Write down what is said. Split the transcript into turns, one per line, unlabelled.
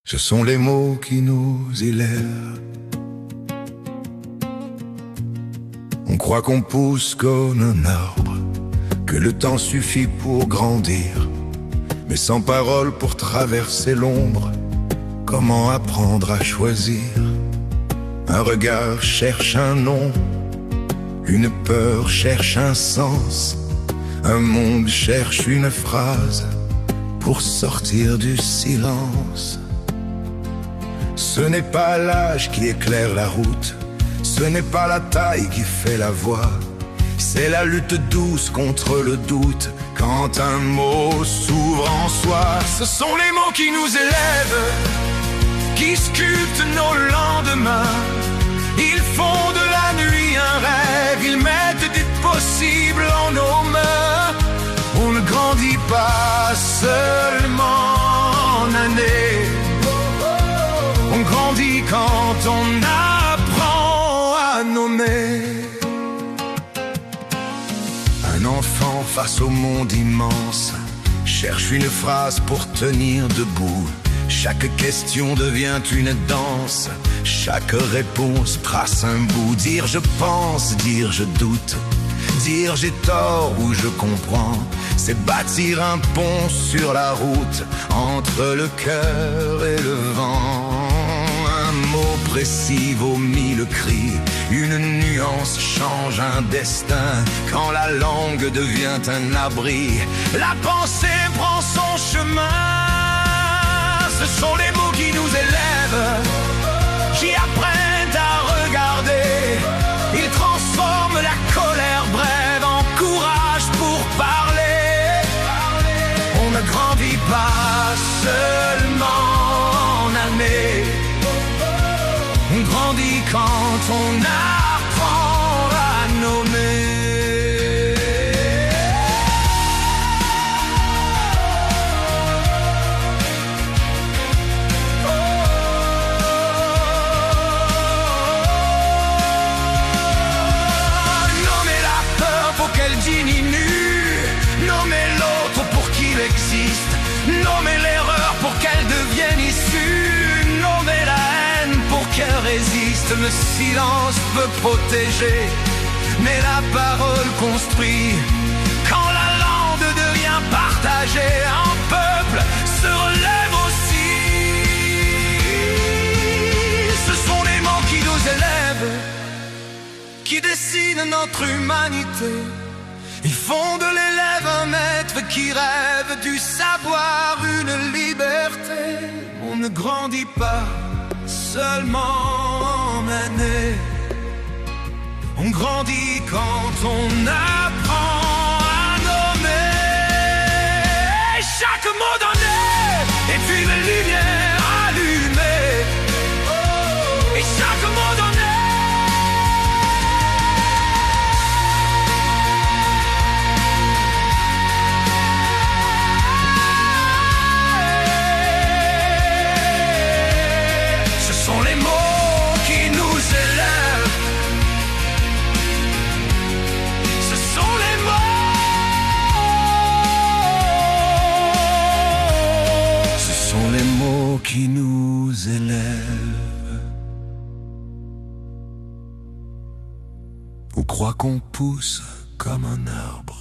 Ce sont les mots qui nous élèvent. On croit qu'on pousse comme un arbre, que le temps suffit pour grandir. Mais sans parole pour traverser l'ombre, comment apprendre à choisir? Un regard cherche un nom, une peur cherche un sens, un monde cherche une phrase pour sortir du silence. Ce n'est pas l'âge qui éclaire la route, ce n'est pas la taille qui fait la voix, c'est la lutte douce contre le doute quand un mot s'ouvre en soi. Ce sont les mots qui nous élèvent, qui sculptent nos lendemains. Ils font de la nuit un rêve, ils mettent du possible en nos mains. On ne grandit pas seulement en années, on grandit quand on apprend à nommer. Un enfant face au monde immense cherche une phrase pour tenir debout. Chaque question devient une danse, chaque réponse trace un bout. Dire je pense, dire je doute, dire j'ai tort ou je comprends, c'est bâtir un pont sur la route entre le cœur et le vent. Un mot précis vaut mille cris, une nuance change un destin. Quand la langue devient un abri, la pensée prend son chemin. Ce sont les mots qui nous élèvent, qui apprennent à regarder. Ils transforment la colère brève en courage pour parler. On ne grandit pas seulement en années, on grandit quand on apprend à nommer. Nommer la peur pour qu'elle diminue, nommer l'autre pour qu'il existe, nommer l'erreur pour qu'elle devienne issue, nommer la haine pour qu'elle résiste. Le silence peut protéger, mais la parole construit. Quand la langue devient partagée, un peuple se relève aussi. Ce sont les mots qui nous élèvent, qui dessinent notre humanité. Ils font de l'élève un maître qui rêve du savoir, une liberté. On ne grandit pas seulement en années, on grandit quand on apprend à nommer. Chaque mot donné est une lumière allumée, et chaque mot donné sont les mots qui nous élèvent. Ce sont les mots. Ce sont les mots qui nous élèvent. On croit qu'on pousse comme un arbre,